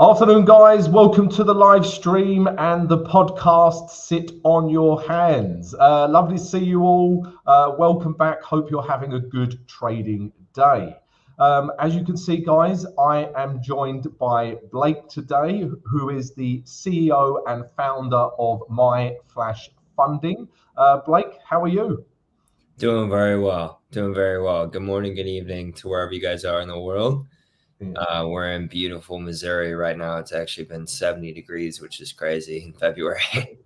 Afternoon, guys. Welcome to the live stream and the podcast Sit on Your Hands. Lovely to see you all. Welcome back. Hope you're having a good trading day. As you can see, guys, I am joined by Blake today, who is the CEO and founder of My Flash Funding. Blake, how are you? Doing very well. Doing very well. Good morning, good evening to wherever you guys are in the world. We're in beautiful Missouri right now. It's actually been 70 degrees, which is crazy in February.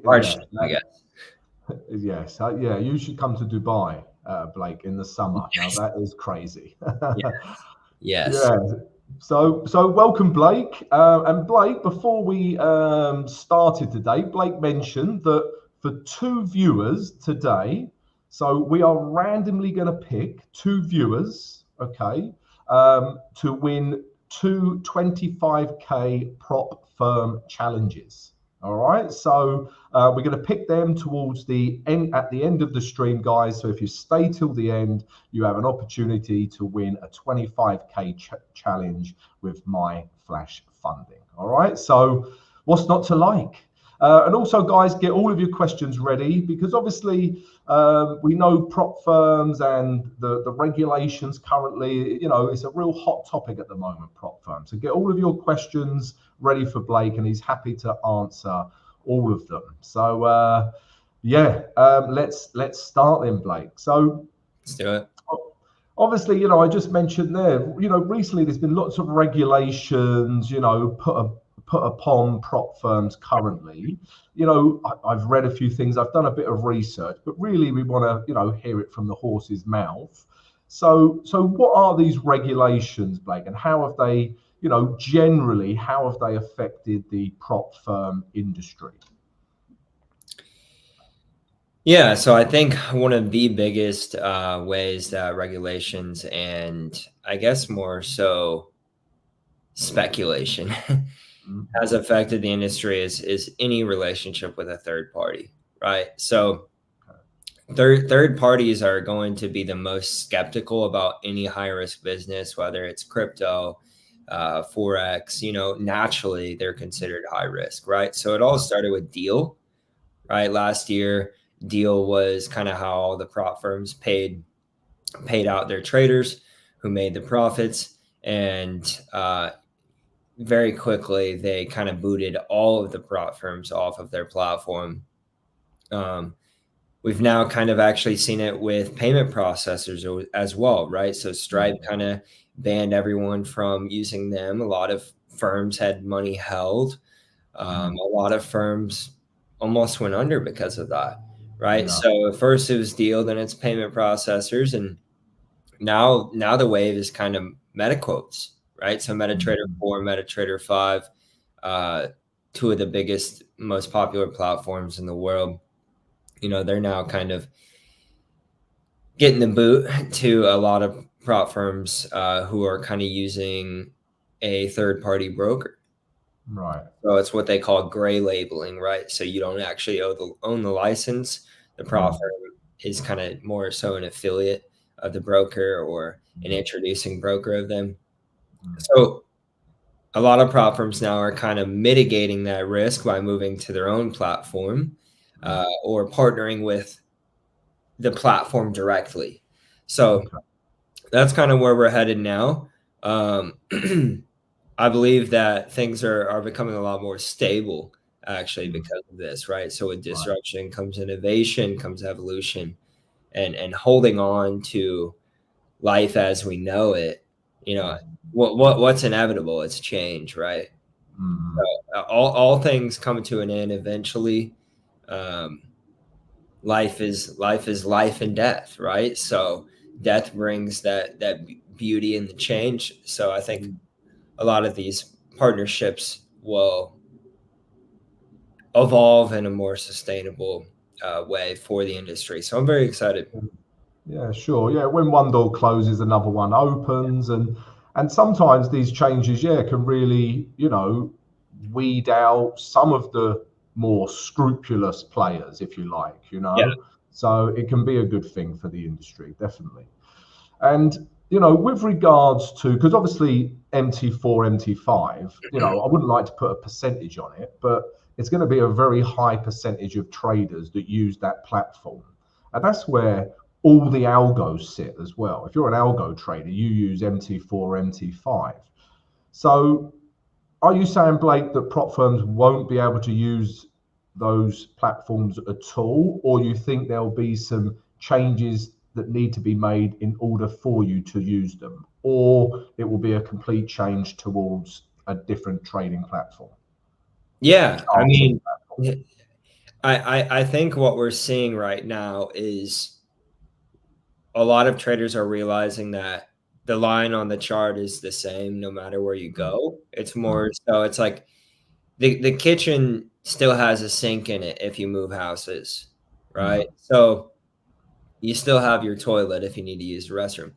March, I guess. Yes. Yeah, you should come to Dubai, Blake, in the summer. Yes. Now that is crazy. Yes. Yeah. So welcome, Blake. And Blake, before we started today, Blake mentioned that for two viewers today, so we are randomly going to pick two viewers, okay, to win two 25K prop firm challenges. All right, so we're going to pick them towards the end at the end of the stream, guys. So if you stay till the end, you have an opportunity to win a 25K challenge with My Flash Funding. All right, so what's not to like? And also, guys, get all of your questions ready because obviously we know prop firms and the regulations currently, you know, it's a real hot topic at the moment, prop firms. So get all of your questions ready for Blake and he's happy to answer all of them. So, let's start then, Blake. So let's do it. Obviously, you know, I just mentioned there, you know, recently there's been lots of regulations, you know, put upon prop firms currently. You know, I've read a few things, I've done a bit of research, but really we want to, you know, hear it from the horse's mouth. So what are these regulations, Blake, and how have they, you know, generally, how have they affected the prop firm industry? Yeah, so I think one of the biggest ways that regulations and I guess more so speculation has affected the industry is any relationship with a third party, right? So third parties are going to be the most skeptical about any high risk business, whether it's crypto, Forex, you know, naturally they're considered high risk, right? So it all started with deal, right? Last year, deal was kind of how all the prop firms paid out their traders who made the profits. And very quickly, they kind of booted all of the prop firms off of their platform. We've now kind of actually seen it with payment processors as well, right? So Stripe kind of banned everyone from using them. A lot of firms had money held. A lot of firms almost went under because of that, right? Yeah. So first it was deal, then it's payment processors, and now the wave is kind of MetaQuotes, right? So MetaTrader 4, MetaTrader 5, two of the biggest, most popular platforms in the world. You know, they're now kind of getting the boot to a lot of prop firms who are kind of using a third-party broker. Right. So it's what they call gray labeling, right? So you don't actually own the license. The prop firm is kind of more so an affiliate of the broker or an introducing broker of them. So a lot of prop firms now are kind of mitigating that risk by moving to their own platform or partnering with the platform directly. So that's kind of where we're headed now. I believe that things are becoming a lot more stable actually because of this, right? So with disruption comes innovation, comes evolution, and holding on to life as we know it. You know, what's inevitable? It's change, right? So all things come to an end eventually. Life is life and death, right? So death brings that beauty and the change. So I think a lot of these partnerships will evolve in a more sustainable way for the industry. So I'm very excited. Yeah, sure. Yeah, when one door closes, another one opens, and sometimes these changes, can really, you know, weed out some of the more scrupulous players, if you like, you know. Yeah. So it can be a good thing for the industry, definitely. And with regards to, because obviously MT4, MT5, I wouldn't like to put a percentage on it, but it's going to be a very high percentage of traders that use that platform. And that's where all the algos sit as well. If you're an algo trader, you use MT4, MT5. So are you saying, Blake, that prop firms won't be able to use those platforms at all, or you think there'll be some changes that need to be made in order for you to use them, or it will be a complete change towards a different trading platform? Yeah, I mean, I think what we're seeing right now is a lot of traders are realizing that the line on the chart is the same no matter where you go. It's more so it's like the kitchen still has a sink in it if you move houses, right? So you still have your toilet if you need to use the restroom.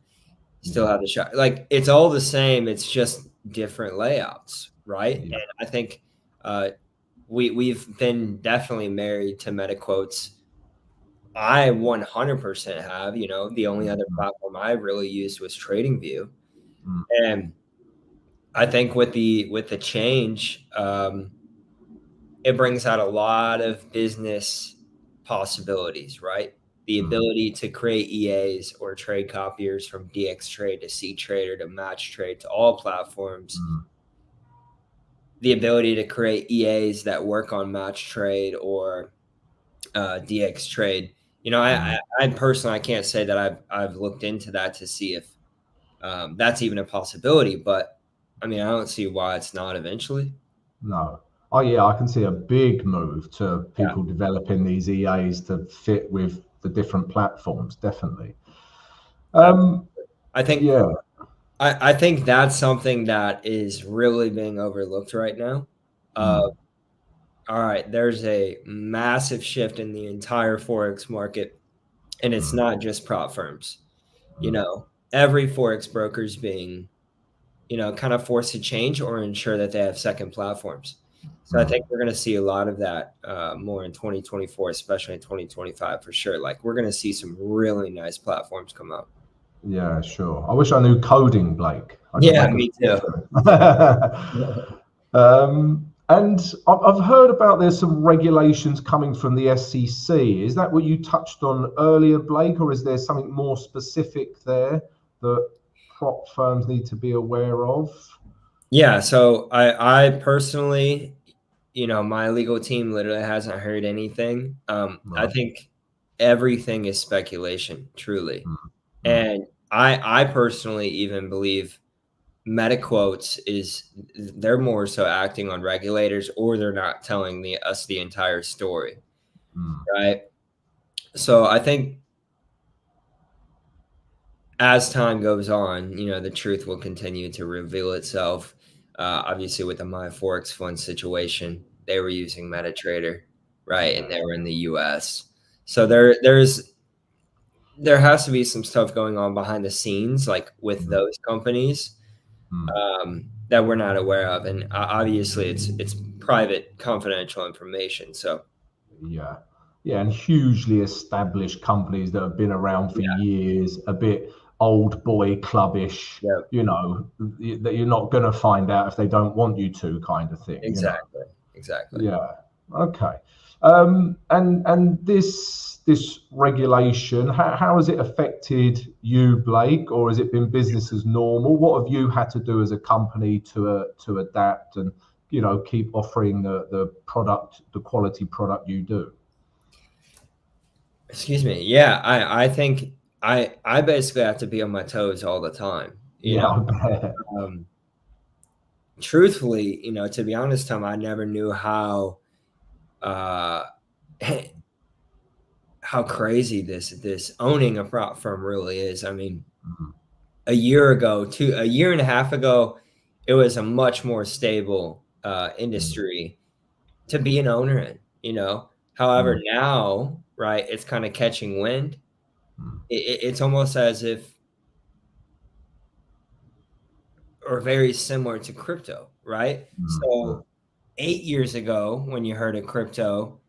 You still have the shower. Like it's all the same. It's just different layouts, right? Yeah. And I think we've been definitely married to MetaQuotes. I 100% have. The only other platform I really used was TradingView, and I think with the change, it brings out a lot of business possibilities, right? The ability to create EAs or trade copiers from DX Trade to C Trader to Match Trade to all platforms. The ability to create EAs that work on Match Trade or DX Trade. I personally, I can't say that I've looked into that to see if that's even a possibility, but I mean, I don't see why it's not eventually. No. Oh yeah, I can see a big move to Yeah. people developing these EAs to fit with the different platforms. Definitely. I think Yeah. I think that's something that is really being overlooked right now. All right, there's a massive shift in the entire Forex market, and it's not just prop firms. Every Forex broker is being, kind of forced to change or ensure that they have second platforms. So I think we're going to see a lot of that more in 2024, especially in 2025 for sure. Like we're going to see some really nice platforms come out. Yeah, sure. I wish I knew coding, Blake. I could Yeah, make me too. And I've heard about there's some regulations coming from the SEC. Is that what you touched on earlier, Blake, or is there something more specific there that prop firms need to be aware of? Yeah, so I personally, my legal team literally hasn't heard anything. I think everything is speculation, truly. And I personally even believe MetaQuotes they're more so acting on regulators, or they're not telling us the entire story, right? So I think as time goes on, the truth will continue to reveal itself. Obviously, with the My Forex Fund situation, they were using MetaTrader, right, and they were in the U.S. So there has to be some stuff going on behind the scenes, like with those companies, that we're not aware of, and obviously, it's private, confidential information. So Yeah. Yeah, and hugely established companies that have been around for years, a bit old boy clubbish, yeah, that you're not going to find out if they don't want you to, kind of thing. exactly. Yeah. Okay. And this regulation, how has it affected you, Blake, or has it been business as normal? What have you had to do as a company to adapt and keep offering the product, the quality product you do? Excuse me. Yeah, I think I basically have to be on my toes all the time. Yeah, I bet. Truthfully, to be honest, Tom, I never knew how uh, how crazy this owning a prop firm really is. I mean, a year a year and a half ago, it was a much more stable industry to be an owner in. However, now, right, it's kind of catching wind. It's almost as if, or very similar to crypto, right? So 8 years ago, when you heard of crypto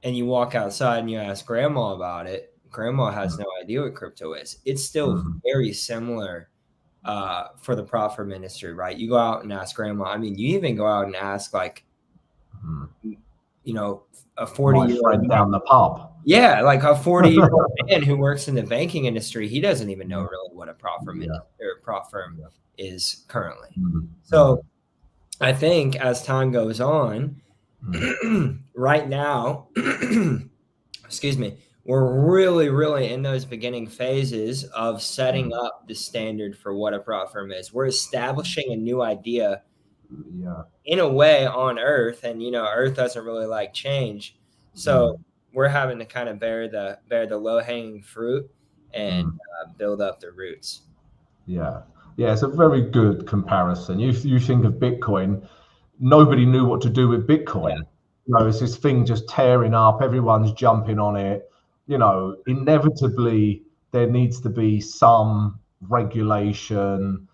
and you walk outside and you ask grandma about it, grandma has no idea what crypto is. It's still very similar for the prop firm industry, right? You go out and ask grandma. I mean, you even go out and ask like, you know, a 40-year-old friend down the pub. Yeah, like a 40-year-old man who works in the banking industry, he doesn't even know really what a prop firm is currently. So I think as time goes on, right now, excuse me, we're really, really in those beginning phases of setting up the standard for what a prop firm is. We're establishing a new idea in a way on Earth, and Earth doesn't really like change. So we're having to kind of bear the low-hanging fruit and build up the roots. Yeah, it's a very good comparison. You think of Bitcoin, nobody knew what to do with Bitcoin. It's this thing just tearing up, everyone's jumping on it. Inevitably there needs to be some regulation,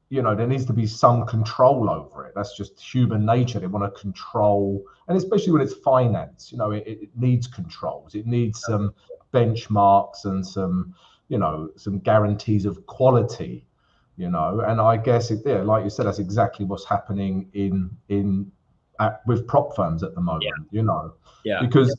there needs to be some control over it. That's just human nature. They want to control, and especially when it's finance, it needs controls. It needs some benchmarks and some guarantees of quality, and I guess like you said, that's exactly what's happening with prop firms at the moment, because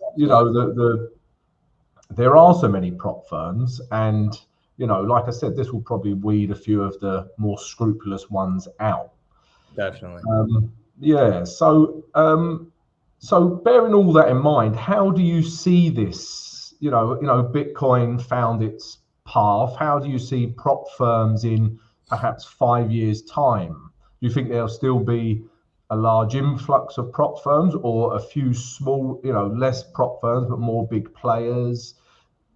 there are so many prop firms, and like I said, this will probably weed a few of the more scrupulous ones out. Definitely. So bearing all that in mind, how do you see this? Bitcoin found its path. How do you see prop firms in perhaps 5 years' time? Do you think there'll still be a large influx of prop firms, or a few small, less prop firms but more big players?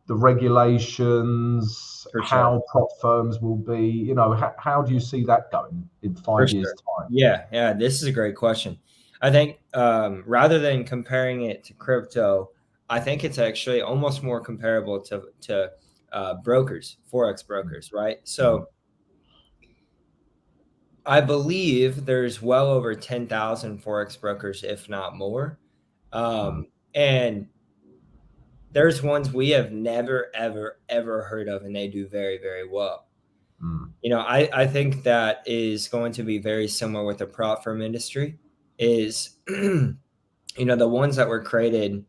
The regulations, how prop firms will be, how do you see that going in 5 years' time? Yeah, this is a great question. I think rather than comparing it to crypto, I think it's actually almost more comparable to brokers, Forex brokers, right? So I believe there's well over 10,000 Forex brokers, if not more. And there's ones we have never, ever, ever heard of, and they do very, very well. I think that is going to be very similar with the prop firm industry is, the ones that were created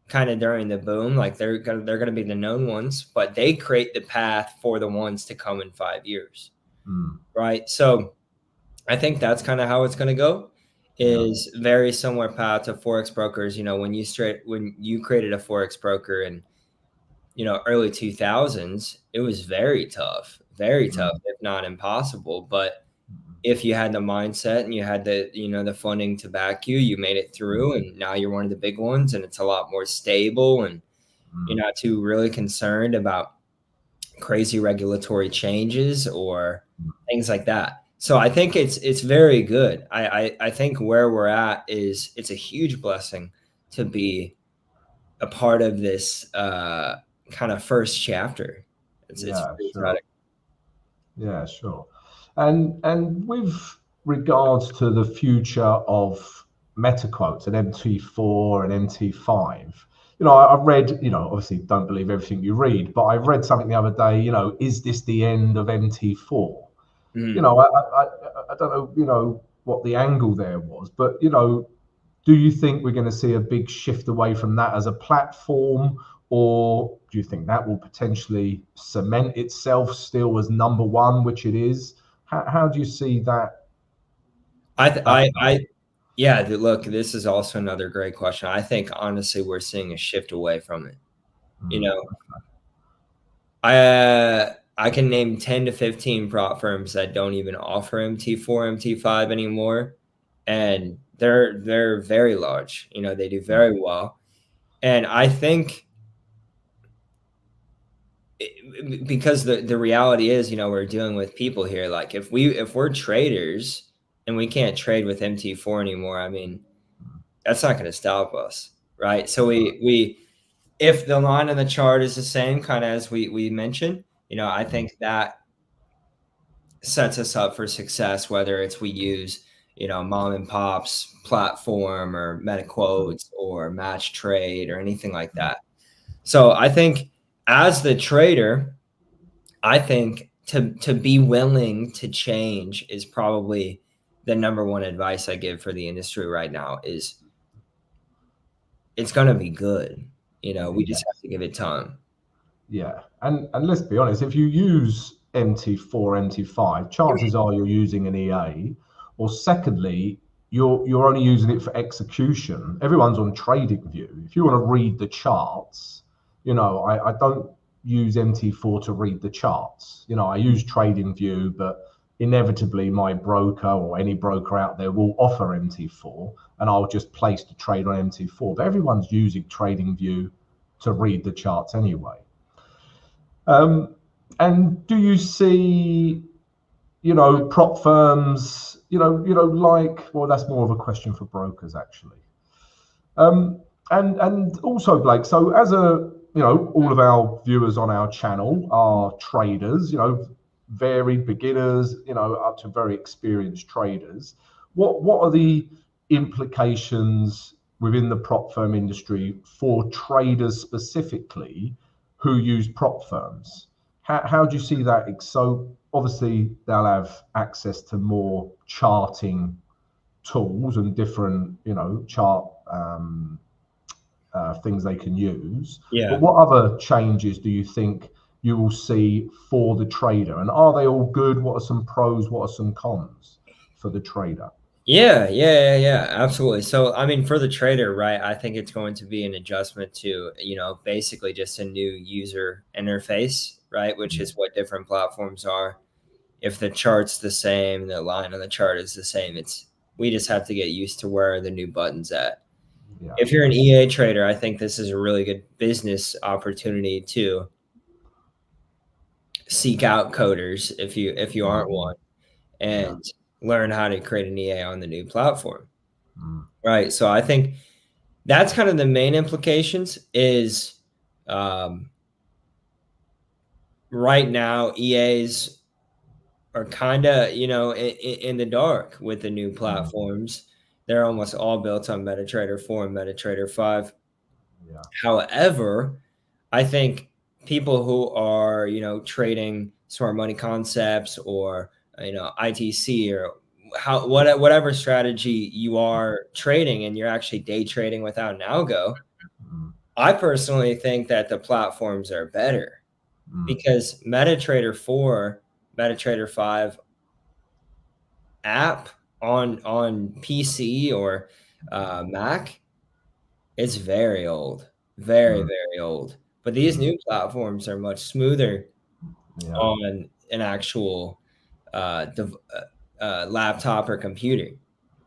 kind of during the boom, like they're going to be the known ones, but they create the path for the ones to come in 5 years. Right. So I think that's kind of how it's going to go, is very similar path to Forex brokers. When you created a Forex broker in, early 2000s, it was very tough, if not impossible. But if you had the mindset and you had the, the funding to back you, you made it through, and now you're one of the big ones, and it's a lot more stable, and you're not too really concerned about crazy regulatory changes or things like that. So I think it's very good. I think where we're at is it's a huge blessing to be a part of this kind of first chapter. Sure. And with regards to the future of MetaQuotes and MT4 and MT5, I've read, obviously don't believe everything you read, but I read something the other day, is this the end of MT4? I don't know, what the angle there was, but, do you think we're going to see a big shift away from that as a platform, or do you think that will potentially cement itself still as number one, which it is? How do you see that? Look, this is also another great question. I think honestly, we're seeing a shift away from it. I can name 10 to 15 prop firms that don't even offer MT4, MT5 anymore. And they're very large, they do very well. And I think because the reality is, we're dealing with people here. Like if we're traders and we can't trade with MT4 anymore, I mean, that's not going to stop us. Right. So if the line on the chart is the same kind of as we mentioned, I think that sets us up for success, whether it's we use, mom and pop's platform or MetaQuotes or Match Trade or anything like that. So I think as the trader, I think to be willing to change is probably the number one advice I give for the industry right now. Is it's going to be good. We just have to give it time. Yeah, and let's be honest, if you use MT4, MT5, chances are you're using an EA, or secondly, you're only using it for execution. Everyone's on TradingView. If you want to read the charts, I don't use MT4 to read the charts. I use TradingView, but inevitably my broker or any broker out there will offer MT4, and I'll just place the trade on MT4. But everyone's using TradingView to read the charts anyway. And do you see, prop firms, well, that's more of a question for brokers actually. And also, Blake, so as all of our viewers on our channel are traders, varied beginners, up to very experienced traders. What are the implications within the prop firm industry for traders specifically who use prop firms? How do you see that? So obviously they'll have access to more charting tools and different, chart things they can use. Yeah. But what other changes do you think you will see for the trader? And are they all good? What are some pros? What are some cons for the trader? Yeah, absolutely. So, I mean, for the trader, right, I think it's going to be an adjustment to, basically just a new user interface, right, which is what different platforms are. If the chart's the same, the line on the chart is the same, we just have to get used to where the new button's at. Yeah. If you're an EA trader, I think this is a really good business opportunity to seek out coders if you aren't one, and learn how to create an EA on the new platform. Right. So I think that's kind of the main implications is right now EAs are kind of, in the dark with the new platforms. They're almost all built on MetaTrader 4 and MetaTrader 5. Yeah. However, I think people who are, trading smart money concepts or, ITC or whatever strategy you are trading and you're actually day trading without an algo, I personally think that the platforms are better because MetaTrader 4, MetaTrader 5 app on PC or Mac, it's very old, very old. But these new platforms are much smoother on an actual laptop or computer,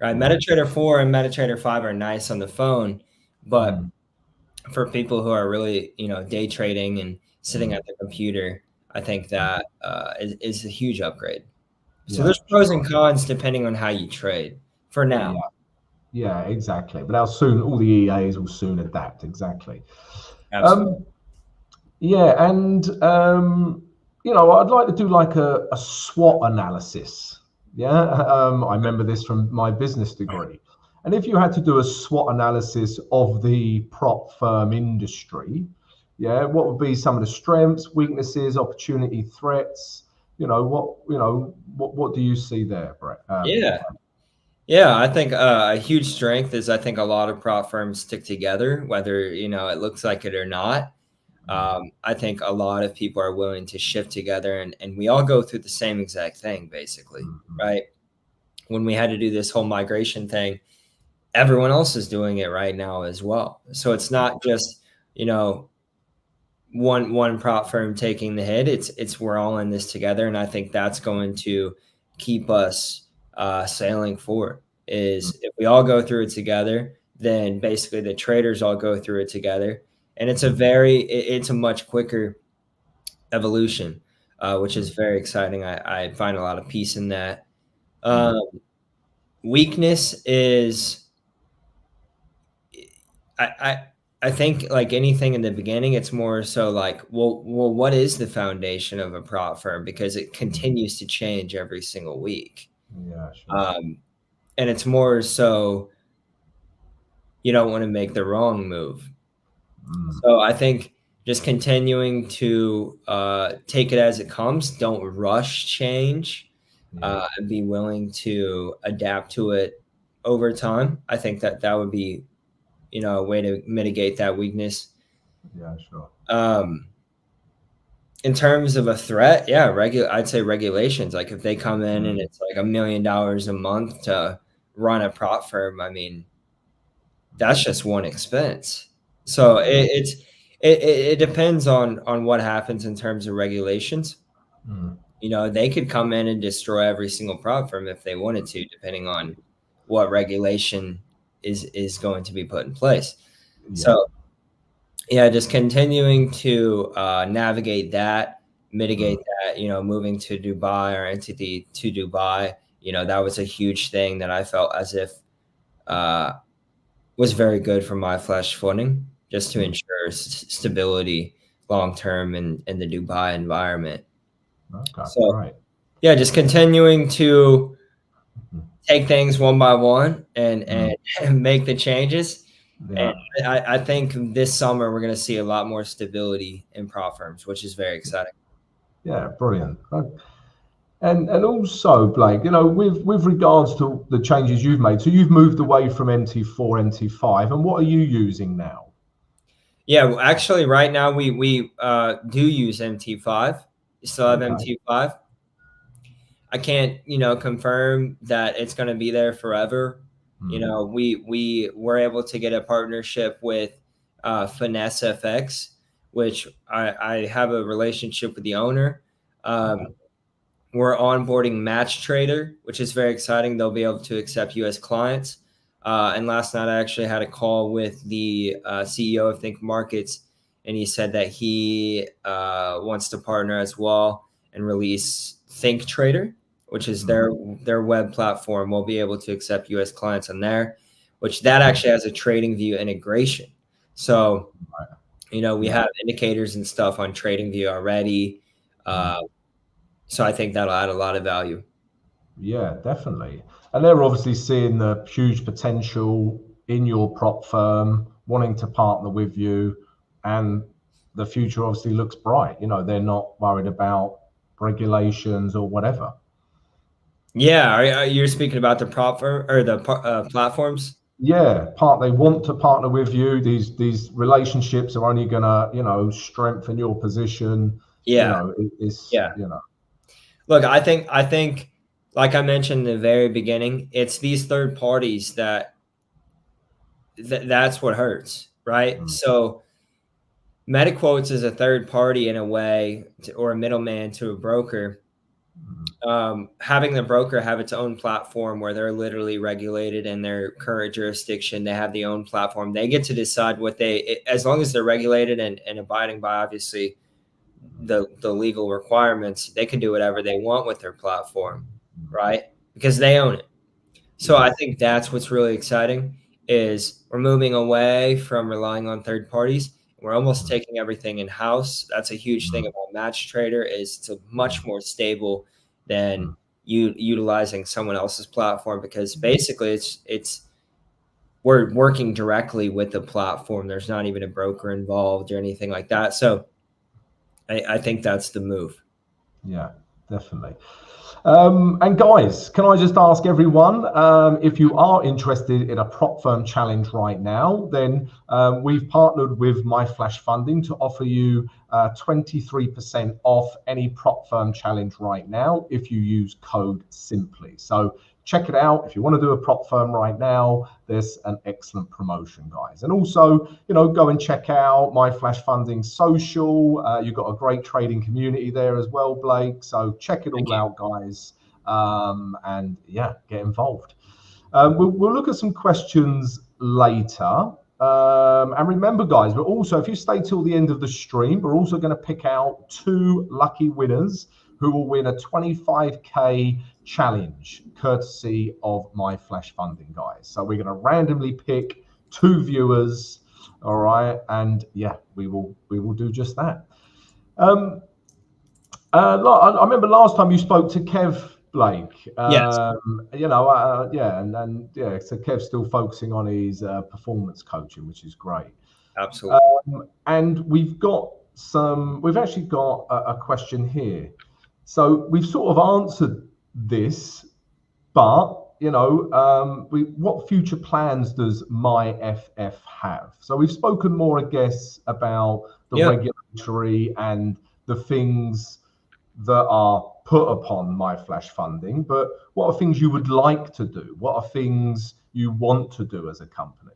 right? MetaTrader 4 and MetaTrader 5 are nice on the phone, but for people who are really, day trading and sitting at the computer, I think that is a huge upgrade. So there's pros and cons depending on how you trade for now. Yeah, exactly. But soon all the EAs will soon adapt. Exactly. Absolutely. And I'd like to do like a SWOT analysis. Yeah, I remember this from my business degree. And if you had to do a SWOT analysis of the prop firm industry, what would be some of the strengths, weaknesses, opportunity, threats? What do you see there, Brett? Yeah, I think a huge strength is I think a lot of prop firms stick together, whether it looks like it or not. I think a lot of people are willing to shift together and we all go through the same exact thing, basically, right? When we had to do this whole migration thing, everyone else is doing it right now as well. So it's not just, one prop firm taking the hit. It's we're all in this together. And I think that's going to keep us sailing forward. Is if we all go through it together, then basically the traders all go through it together. And it's a much quicker evolution, which is very exciting. I find a lot of peace in that. Weakness is, I think like anything in the beginning, it's more so like, well, what is the foundation of a prop firm? Because it continues to change every single week. Yeah, sure. And it's more so you don't want to make the wrong move. So I think just continuing to take it as it comes. Don't rush change. And be willing to adapt to it over time. I think that would be, a way to mitigate that weakness. Yeah, sure. In terms of a threat, yeah, I'd say regulations. Like if they come in and it's like $1 million a month to run a prop firm, I mean, that's just one expense. So it depends on what happens in terms of regulations. They could come in and destroy every single prop firm if they wanted to, depending on what regulation is going to be put in place. Yeah. So yeah, just continuing to navigate that, mitigate that, moving to Dubai, our entity to Dubai, that was a huge thing that I felt as if was very good for my flash footing, just to ensure stability long-term in the Dubai environment. Okay, so, right. Yeah, just continuing to take things one by one and make the changes. Yeah. And I think this summer we're going to see a lot more stability in prop firms, which is very exciting. Yeah, brilliant. And also, Blake, with regards to the changes you've made, so you've moved away from MT4, MT5, and what are you using now? Yeah, well, actually, right now we do use MT5. We still have MT5. I can't, confirm that it's going to be there forever. We were able to get a partnership with Finesse FX, which I have a relationship with the owner. We're onboarding Match Trader, which is very exciting. They'll be able to accept U.S. clients. And last night I actually had a call with the CEO of Think Markets, and he said that he wants to partner as well and release Think Trader, which is their web platform. We'll be able to accept U.S. clients on there, which that actually has a TradingView integration. So, we have indicators and stuff on TradingView already. So I think that'll add a lot of value. Yeah, definitely. And they're obviously seeing the huge potential in your prop firm, wanting to partner with you, and the future obviously looks bright. They're not worried about regulations or whatever. Yeah, are you speaking about the prop firm or the platforms? Yeah, they want to partner with you. These relationships are only gonna, strengthen your position. Yeah, Look, I think, like I mentioned in the very beginning, it's these third parties that's what hurts, right? So MetaQuotes is a third party in a way, or a middleman to a broker. Having the broker have its own platform where they're literally regulated in their current jurisdiction, they have their own platform. They get to decide as long as they're regulated and abiding by, obviously, the legal requirements, they can do whatever they want with their platform, right? Because they own it. So I think that's what's really exciting, is we're moving away from relying on third parties. We're almost taking everything in house. That's a huge thing about Match Trader, is it's much more stable than you utilizing someone else's platform, because basically we're working directly with the platform. There's not even a broker involved or anything like that. So I think that's the move. Yeah, definitely. And guys, can I just ask everyone, if you are interested in a prop firm challenge right now, then we've partnered with My Flash Funding to offer you 23% off any prop firm challenge right now if you use code SIMPLY. So check it out. If you want to do a prop firm right now, there's an excellent promotion, guys. And also, go and check out My Flash Funding social. You've got a great trading community there as well, Blake. So check it all out, guys. And yeah, get involved. We'll look at some questions later. And remember, guys, we're also, if you stay till the end of the stream, we're also going to pick out 2 lucky winners who will win a 25K challenge courtesy of My Flash Funding, guys. So we're going to randomly pick 2 viewers, all right? And yeah, we will do just that. I remember last time you spoke to Kev, Blake. Yes. So Kev's still focusing on his performance coaching, which is great. Absolutely. And we've actually got a question here. So we've sort of answered this, but what future plans does MyFF have? So we've spoken more, I guess, about the regulatory and the things that are put upon my flash funding, but what are things you would like to do? What are things you want to do as a company?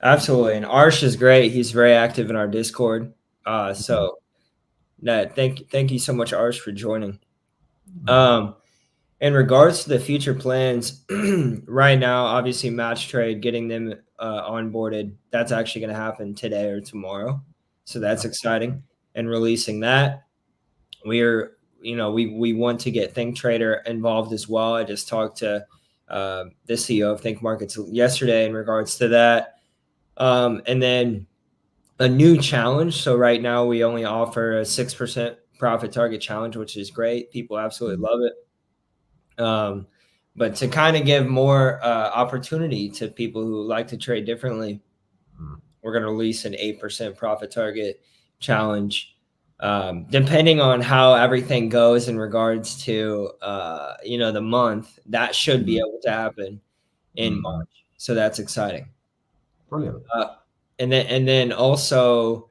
Absolutely. And Arsh is great. He's very active in our Discord. So thank you so much, Arsh, for joining. In regards to the future plans, right now, obviously match trade, getting them onboarded, that's actually going to happen today or tomorrow. So that's exciting. And releasing that, we want to get Think Trader involved as well. I just talked to the CEO of Think Markets yesterday in regards to that. And then a new challenge. So right now we only offer a 6% profit target challenge, which is great. People absolutely love it. But to kind of give more opportunity to people who like to trade differently, we're going to release an 8% profit target challenge. Depending on how everything goes in regards to the month, that should be able to happen in March. So that's exciting. Brilliant. And then also,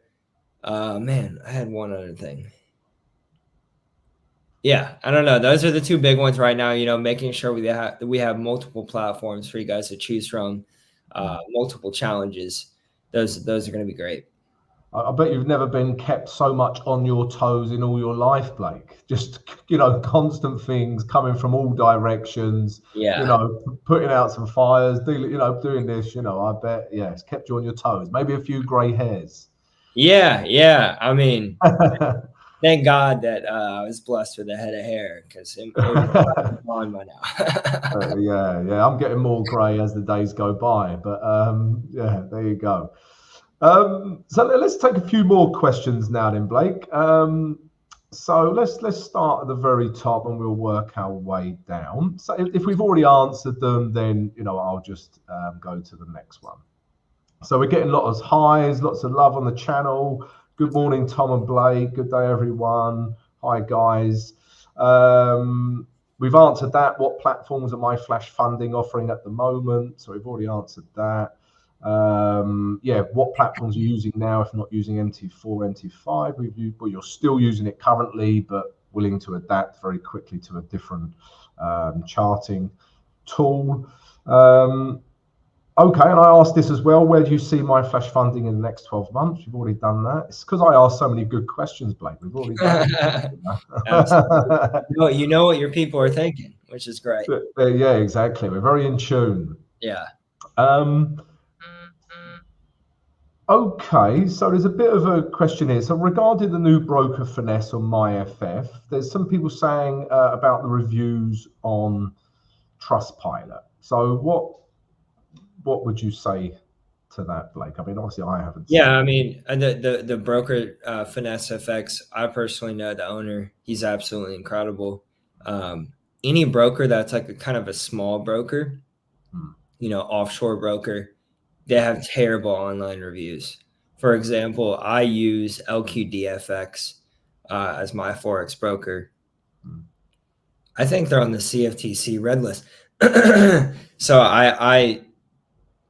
man, I had one other thing. Yeah, I don't know. Those are the two big ones right now. Making sure we have multiple platforms for you guys to choose from, multiple challenges. Those are going to be great. I bet you've never been kept so much on your toes in all your life, Blake. Just, constant things coming from all directions. Yeah. Putting out some fires, doing this. I bet, it's kept you on your toes. Maybe a few grey hairs. Yeah. I mean, thank God that I was blessed with a head of hair, because it was gone by now. Yeah. I'm getting more grey as the days go by, but there you go. So let's take a few more questions now, then, Blake. So let's start at the very top and we'll work our way down. So if we've already answered them, then I'll just go to the next one. So we're getting lots of highs, lots of love on the channel. Good morning, Tom and Blake. Good day, everyone. Hi, guys. We've answered that. What platforms are my flash funding offering at the moment? So we've already answered that. What platforms are you using now if not using MT4, MT5? Well, you're still using it currently, but willing to adapt very quickly to a different charting tool. Okay, and I asked this as well. Where do you see my flash funding in the next 12 months? You've already done that. It's because I asked so many good questions, Blake. We've already done it. You know what your people are thinking, which is great. Yeah, exactly. We're very in tune. Yeah. Okay, so there's a bit of a question here. So regarding the new broker Finesse on MyFF, there's some people saying about the reviews on Trustpilot. So what would you say to that, Blake? I mean, obviously I haven't. Yeah, I mean, the broker Finesse FX, I personally know the owner. He's absolutely incredible. Any broker that's like a kind of a small broker, offshore broker, they have terrible online reviews. For example, I use LQDFX as my Forex broker. I think they're on the CFTC red list. So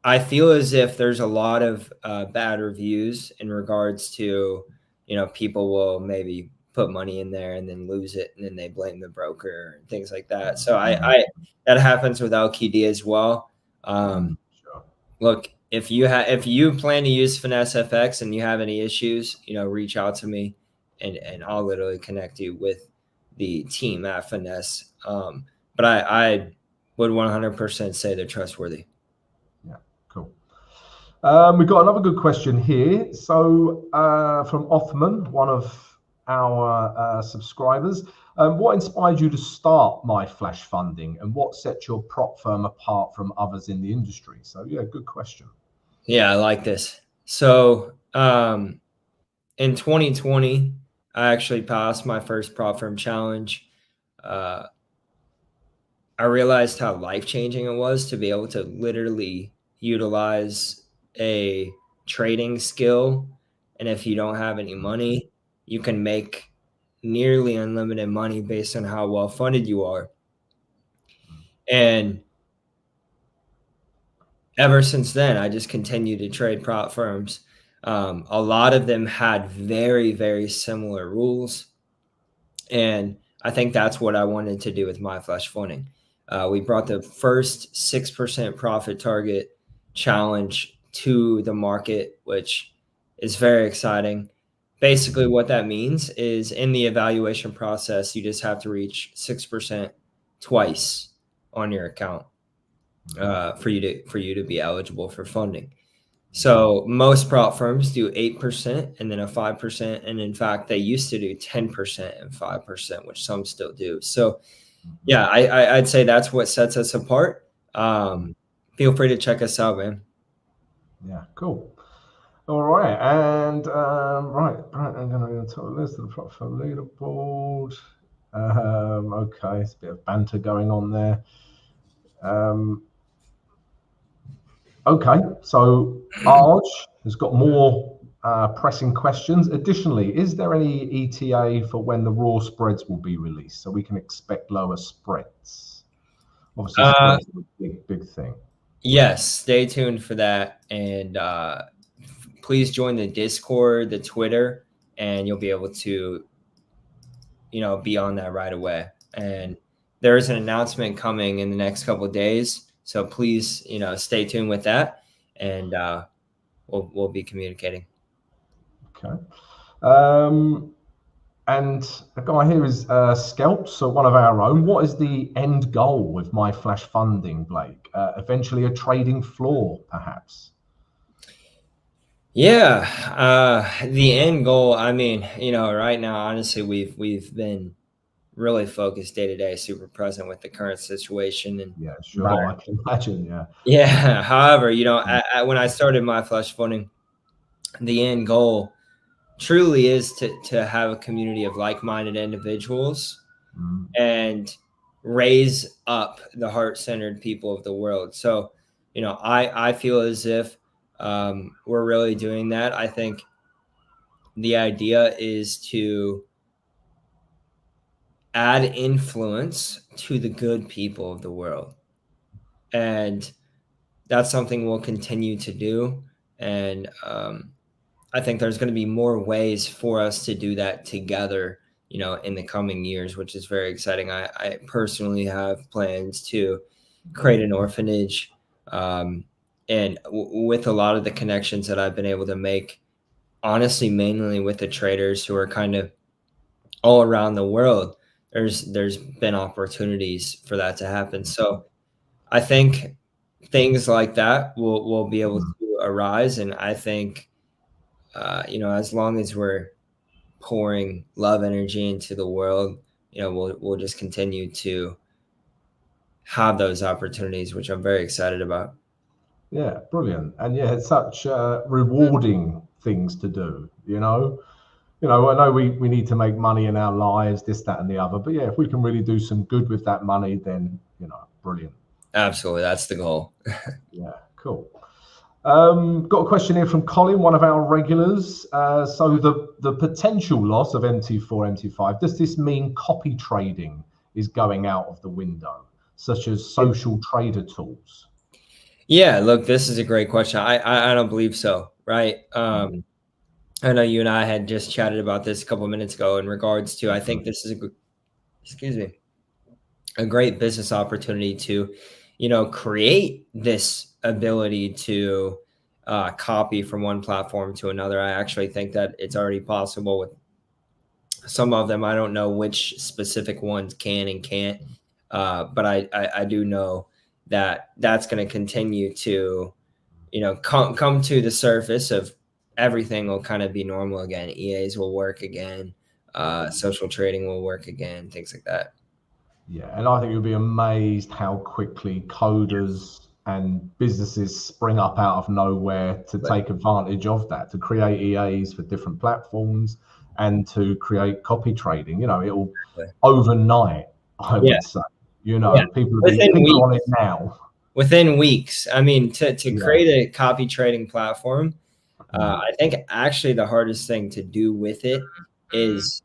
I feel as if there's a lot of bad reviews in regards to, people will maybe put money in there and then lose it, and then they blame the broker and things like that. So I that happens with LQD as well. Look, if you plan to use Finesse FX and you have any issues, reach out to me, and I'll literally connect you with the team at Finesse. But I would 100% say they're trustworthy. Yeah, cool. We've got another good question here. So from Othman, one of our subscribers, what inspired you to start My Flash Funding, and what sets your prop firm apart from others in the industry? So yeah, good question. Yeah, I like this. So in 2020, I actually passed my first prop firm challenge. I realized how life-changing it was to be able to literally utilize a trading skill. And if you don't have any money, you can make nearly unlimited money based on how well funded you are. And ever since then, I just continue to trade prop firms. A lot of them had very, very similar rules. And I think that's what I wanted to do with My Flash Funding. We brought the first 6% profit target challenge to the market, which is very exciting. Basically, what that means is in the evaluation process, you just have to reach 6% twice on your account for you to be eligible for funding. So most prop firms do 8% and then a 5%. And in fact, they used to do 10% and 5%, which some still do. So yeah, I'd say that's what sets us apart. Feel free to check us out, man. Yeah, cool. All right. And right, I'm going to talk a list of the prop firm leaderboard. Okay, it's a bit of banter going on there. Okay, so Arj has got more pressing questions. Additionally, is there any ETA for when the raw spreads will be released so we can expect lower spreads? Obviously, spreads are a big thing. Yes, stay tuned for that. And please join the Discord, the Twitter, and you'll be able to, be on that right away. And there is an announcement coming in the next couple of days. So please, stay tuned with that, and we'll be communicating. Okay. And a guy here is Skelp, so one of our own. What is the end goal with My Flash Funding, Blake? Eventually a trading floor, perhaps? Yeah, the end goal. I mean, right now, honestly, we've been really focused day to day, super present with the current situation. And yeah, sure, I can imagine. Yeah. Yeah. However, when I started My Flash Funding, the end goal truly is to have a community of like-minded individuals and raise up the heart-centered people of the world. So, I feel as if we're really doing that. I think the idea is to add influence to the good people of the world. And that's something we'll continue to do. And I think there's going to be more ways for us to do that together, in the coming years, which is very exciting. I personally have plans to create an orphanage. And with a lot of the connections that I've been able to make, honestly, mainly with the traders who are kind of all around the world, there's been opportunities for that to happen. So I think things like that will be able to arise. And I think, as long as we're pouring love energy into the world, we'll just continue to have those opportunities, which I'm very excited about. Yeah, brilliant. And yeah, it's such rewarding things to do, I know we need to make money in our lives, this, that, and the other. But yeah, if we can really do some good with that money, then, brilliant. Absolutely. That's the goal. Yeah, cool. Got a question here from Colin, one of our regulars. So the potential loss of MT4, MT5, does this mean copy trading is going out of the window, such as social trader tools? Yeah, look, this is a great question. I don't believe so, right? I know you and I had just chatted about this a couple of minutes ago in regards to, I think this is a great business opportunity to, create this ability to copy from one platform to another. I actually think that it's already possible with some of them. I don't know which specific ones can and can't, but I do know that that's going to continue to, come to the surface of everything will kind of be normal again. EAs will work again. Social trading will work again, things like that. Yeah, and I think you'll be amazed how quickly coders and businesses spring up out of nowhere to take advantage of that, to create EAs for different platforms and to create copy trading. It'll overnight, I would say. People are on it now. Within weeks. I mean, to create a copy trading platform, I think actually the hardest thing to do with it is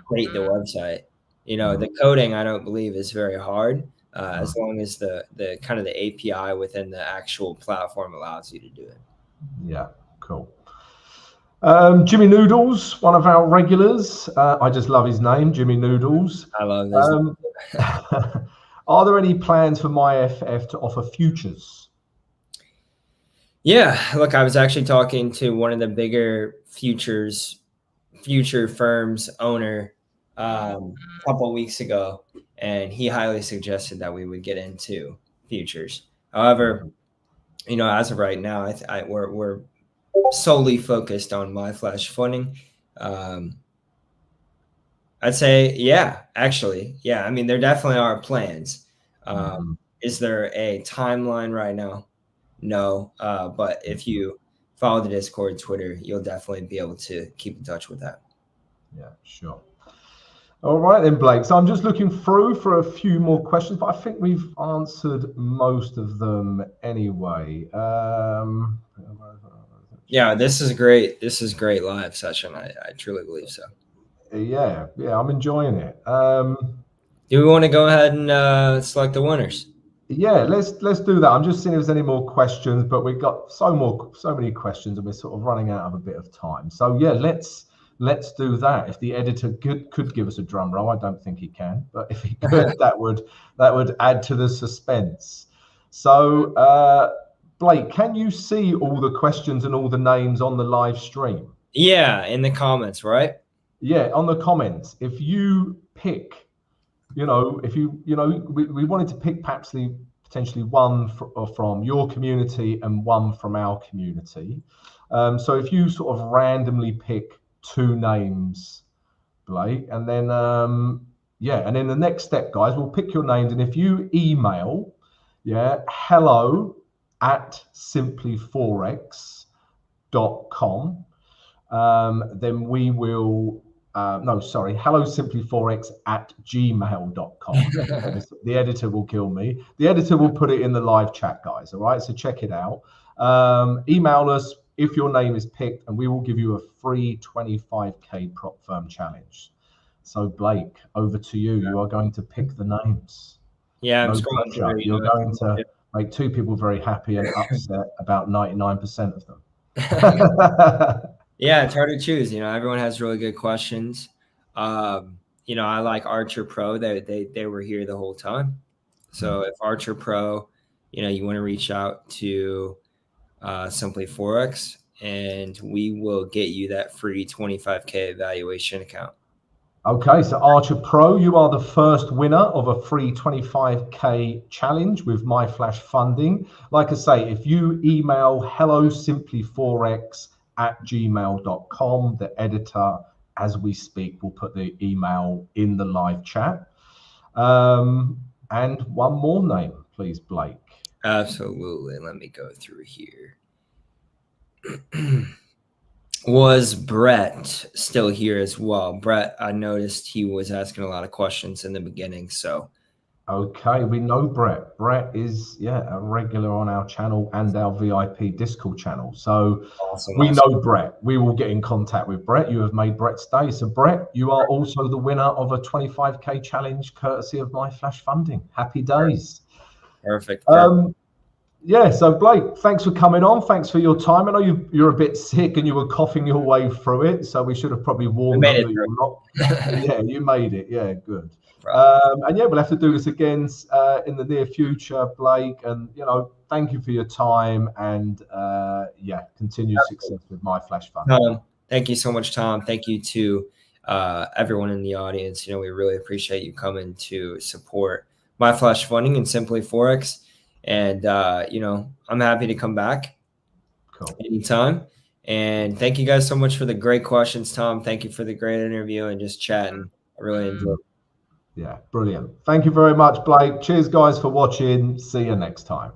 create the website. The coding I don't believe is very hard, as long as the kind of the API within the actual platform allows you to do it. Yeah, cool. Jimmy Noodles, one of our regulars. I just love his name, Jimmy Noodles. I love this. Are there any plans for MyFF to offer futures? Yeah, look, I was actually talking to one of the bigger future firms owner a couple of weeks ago, and he highly suggested that we would get into futures. However, as of right now, we're solely focused on MyFlash funding. I'd say, yeah, actually, yeah. I mean, there definitely are plans. Is there a timeline right now? No, but if you follow the Discord, Twitter, you'll definitely be able to keep in touch with that. Yeah, sure. All right then, Blake. So I'm just looking through for a few more questions, but I think we've answered most of them anyway. Yeah, this is great. This is great live session. I truly believe so. Yeah, I'm enjoying it. Do we want to go ahead and select the winners? Yeah, let's do that. I'm just seeing if there's any more questions, but we've got so many questions, and we're sort of running out of a bit of time. So yeah, let's do that. If the editor could give us a drum roll, I don't think he can, but if he could, that would add to the suspense. So Blake, can you see all the questions and all the names on the live stream? Yeah, in the comments, right? Yeah, on the comments. If you pick, we wanted to pick perhaps potentially one from your community and one from our community. So if you sort of randomly pick two names, Blake, and then and then the next step, guys, we'll pick your names, and if you email, hello@simplyforex.com, then we will. hellosimplyforex@gmail.com. The editor will kill me. The editor will put it in the live chat, guys. All right, so check it out. Email us if your name is picked, and we will give you a free 25K prop firm challenge. So Blake, over to you. You are going to pick the names. Yeah, no pressure. You're going to make two people very happy and upset about 99% of them. Yeah, it's hard to choose. Everyone has really good questions. I like Archer Pro. They were here the whole time. So if Archer Pro, you want to reach out to Simply Forex, and we will get you that free 25K evaluation account. Okay, so Archer Pro, you are the first winner of a free 25K challenge with MyFlash funding. Like I say, if you email hellosimplyforex@gmail.com, the editor, as we speak, will put the email in the live chat. And one more name, please, Blake. Absolutely. Let me go through here. Was Brett still here as well? Brett, I noticed he was asking a lot of questions in the beginning. So, okay, we know Brett. Brett is a regular on our channel and our VIP Discord channel. So we know Brett. We will get in contact with Brett. You have made Brett's day. So Brett, you are also the winner of a 25K challenge courtesy of MyFlash funding. Happy days. Perfect. Yeah, so Blake, thanks for coming on. Thanks for your time. I know you're a bit sick and you were coughing your way through it, so we should have probably warned them that you were not. Yeah, you made it. Yeah, good. And we'll have to do this again in the near future, Blake. And thank you for your time, and continued success with MyFlash Fund. Thank you so much, Tom. Thank you to everyone in the audience. We really appreciate you coming to support MyFlash Funding and Simply Forex. And, I'm happy to come back anytime. And thank you guys so much for the great questions, Tom. Thank you for the great interview and just chatting. I really enjoyed it. Yeah, brilliant. Thank you very much, Blake. Cheers, guys, for watching. See you next time.